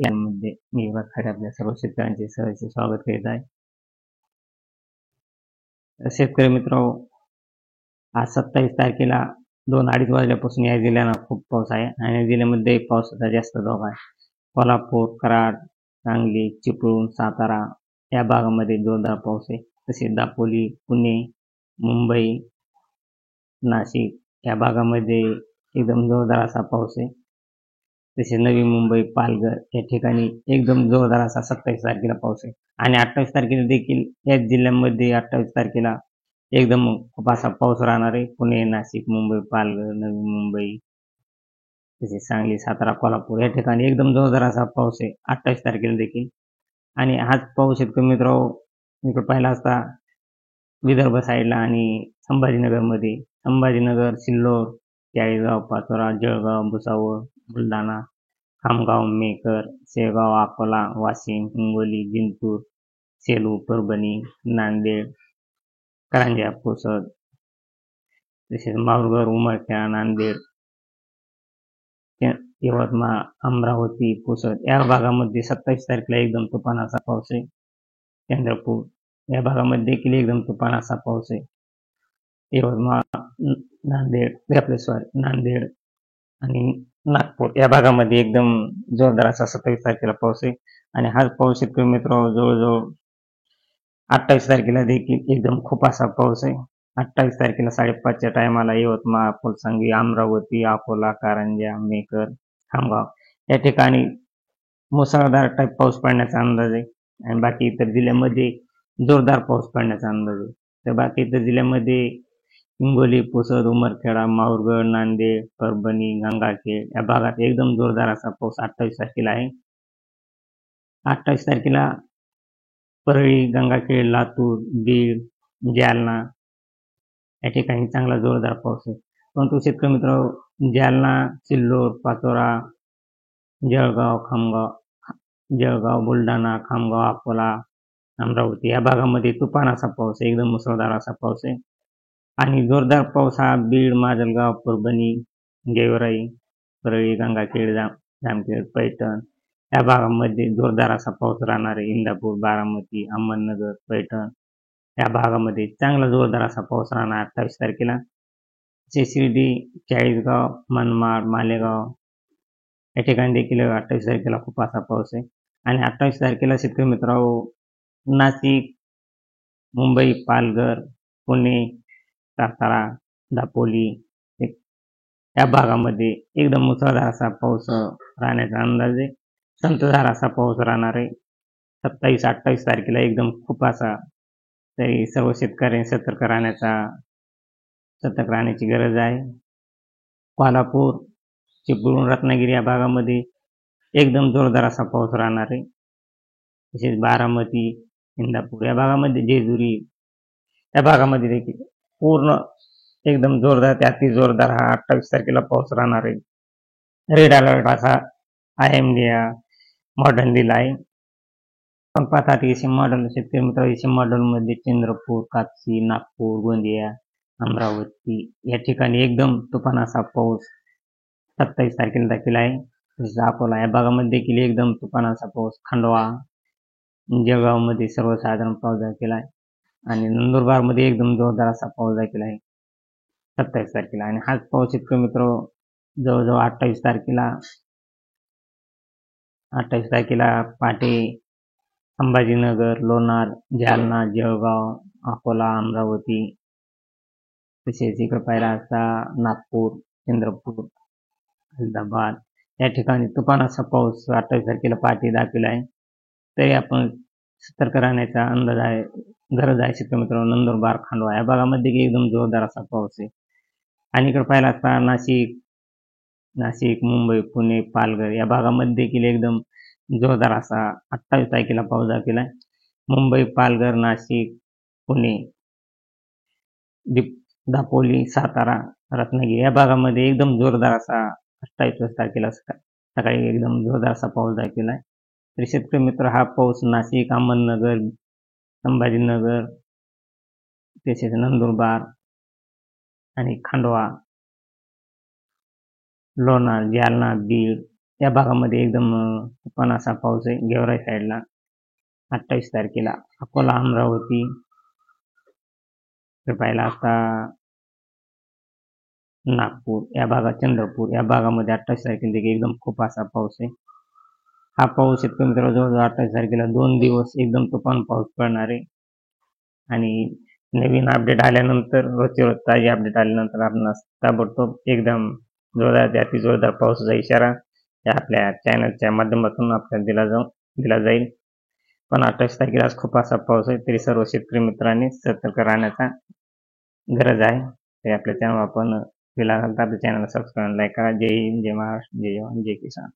यामध्ये मी खऱ्या आपल्या सर्व शेतकऱ्यांचे सहर्ष स्वागत करीत आहे. शेतकरी मित्र, आज 27 तारखेला 2-2:30 वाजल्यापासून या जिल्ह्याला खूप पाऊस आहे आणि या जिल्ह्यामध्ये पावसाचा जास्त धोका आहे. कोल्हापूर, कराड, सांगली, चिपळूण, सातारा या भागामध्ये जोरदार पाऊस आहे. तसेच दापोली, पुणे, मुंबई, नाशिक या भागामध्ये एकदम जोरदार असा पाऊस आहे. तसेच नवी मुंबई, पालघर या ठिकाणी एकदम जोरदार असा 27 तारखेला पाऊस आहे. आणि 28 तारखेला देखील याच जिल्ह्यांमध्ये 28 तारखेला एकदम खूप असा पाऊस राहणार आहे. पुणे, नाशिक, मुंबई, पालघर, नवी मुंबई, तसेच सांगली, सातारा, कोल्हापूर या ठिकाणी एकदम जोरदार असा पाऊस आहे 28 तारखेला देखील. आणि हाच पाऊस शेतकरी मित्र इकडे पाहिला असता विदर्भ साईडला आणि संभाजीनगरमध्ये, संभाजीनगर, सिल्लोड, चाळीसगाव, पाचोरा, जळगाव, भुसावळ, बुलढाणा, खामगाव, मेकर, शेगाव, अकोला, वाशिम, हिंगोली, जिंतूर, सेलू, परभणी, नांदेड, कारंजा, पुसद, तसेच माहूरगड, उमरखेड, नांदेड, यवतमाळ, अमरावती, पुसद या भागामध्ये 27 तारखेला एकदम तुफान असा पाऊस आहे. चंद्रपूर या भागामध्ये देखील एकदम तुफान असा पाऊस आहे. यवतमाळ, नांदेड आणि नागपूर या भागामध्ये एकदम जोरदार असा 27 तारखेला पाऊस आहे. आणि हाच पाऊस शेतकरी मित्र जवळजवळ 28 तारखेला देखील एकदम खूप असा पाऊस आहे. 28 तारखेला 5:30च्या टायमाला यवतमाळ, फुलसंगी, अमरावती, अकोला, कारंजा, मेकर, खामगाव या ठिकाणी मुसळधार टाईप पाऊस पडण्याचा अंदाज आहे. आणि बाकी इतर जिल्ह्यामध्ये जोरदार पाऊस पडण्याचा अंदाज आहे. तर बाकी इतर जिल्ह्यामध्ये हिंगोली, पुसद, उमरखेडा, माहूरगड, नांदेड, परभणी, गंगाखेड या भागात एकदम जोरदार असा पाऊस 28 तारखेला आहे. 28 तारखेला परळी, गंगाखेड, लातूर, बीड, जालना या ठिकाणी चांगला जोरदार पाऊस आहे. परंतु शेतकरी मित्र, जालना, सिल्लोड, पाचोरा, जळगाव, बुलढाणा, खामगाव, अकोला, अमरावती या भागामध्ये तुफान असा पाऊस आहे. एकदम मुसळधार असा पाऊस आहे. आणि जोरदार पाऊस हा बीड, माजलगाव, परभणी, गेवराई, परळी, गंगाखेड, जामखेड, पैठण या भागामध्ये जोरदार असा पाऊस राहणार आहे. इंदापूर, बारामती, अहमदनगर, पैठण या भागामध्ये चांगला जोरदार असा पाऊस राहणार 28 तारखेला. शिर्डी, चाळीसगाव, मनमाड, मालेगाव या ठिकाणी देखील 28 तारखेला खूप असा पाऊस आहे. आणि 28 तारखेला शेतकरी मित्रांनो नाशिक, मुंबई, पालघर, पुणे, सातारा, दापोली या भागामध्ये एकदम मुसळधार असा पाऊस राहण्याचा अंदाज आहे. संततधार असा पाऊस राहणार आहे 27-28 तारखेला एकदम खूप असा. तरी सर्व शेतकऱ्यांनी सतर्क राहण्याची गरज आहे. कोल्हापूर, चिपळूण, रत्नागिरी या भागामध्ये एकदम जोरदार असा पाऊस राहणार आहे. तसेच बारामती, इंदापूर या भागामध्ये, जेजुरी या भागामध्ये देखील पूर्ण एकदम जोरदार ते अति जोरदार हा 28 तारखेला पाऊस राहणार आहे. रेड अलर्ट असा IMD मॉडेल दिला आहे. आपण पाहतात एशियन मॉडेल शेतकरी मित्र, एशियन मॉडेलमध्ये चंद्रपूर, कापसी, नागपूर, गोंदिया, अमरावती या ठिकाणी एकदम तुफान असा पाऊस 27 तारखेला देखील आहे. तसेच अकोला या भागामध्ये देखील एकदम तुफान असा पाऊस, खंडवा, जळगावमध्ये सर्वसाधारण पाऊस देखील आहे. आणि नंदुरबारमध्ये एकदम जोरदार असा पाऊस देखील आहे 27 तारखेला. आणि हाच पाऊस शेतकरी मित्र जवळजवळ 28 तारखेला पहाटे संभाजीनगर, लोणार, जालना, जळगाव, अकोला, अमरावती तसेच इकडे पाहिला असता नागपूर, चंद्रपूर, हैदराबाद या ठिकाणी तुफान असा पाऊस 28 तारखेला पहाटे दाखविला आहे. तरी आपण सतर्क राहण्याचा अंदाज आहे, गरज आहे शेतकरी मित्रांनो. नंदुरबार, खंडवा या भागामध्ये एकदम जोरदार असा पाऊस आहे. आणि इकडे पाहिला असता नाशिक, मुंबई, पुणे, पालघर या भागामध्ये देखील एकदम जोरदार असा 28 तारखेला पाऊस दाखविला आहे. मुंबई, पालघर, नाशिक, पुणे, दापोली, सातारा, रत्नागिरी या भागामध्ये एकदम जोरदार असा 28 तारखेला सकाळी एकदम जोरदार असा पाऊस दाखविला आहे. तर शेतकरी मित्र, हा पाऊस नाशिक, अहमदनगर, संभाजीनगर तसेच नंदुरबार आणि खंडवा, लोणार, जालना, बीड या भागामध्ये एकदम तुफान असा पाऊस आहे. गेवराई साईडला 28 तारखेला अकोला, अमरावती पाहिला असता नागपूर या भागात, चंद्रपूर या भागामध्ये 28 तारखेला देखील एकदम खूप असा पाऊस आहे. हा पाऊस शेतकरी मित्र जवळजवळ 28 तारखेला 2 दिवस एकदम तुफान पाऊस पडणार आहे. आणि नवीन अपडेट आल्यानंतर, रोजचे रोज ताजे अपडेट आल्यानंतर आपणास ताबडतोब एकदम जोरदार ते अति जोरदार पावसाचा इशारा या आपल्या चॅनलच्या माध्यमातून आपल्याला दिला जाईल. पण 28 तारखेला खूप असा पाऊस आहे, तरी सर्व शेतकरी मित्रांनी सतर्क राहण्याचा गरज आहे. ते आपल्या चॅनल आपण आपल्या चॅनलला सबस्क्राईब, लाईक करा. जय हिंद, जय महाराष्ट्र, जय जवान, जय किसान.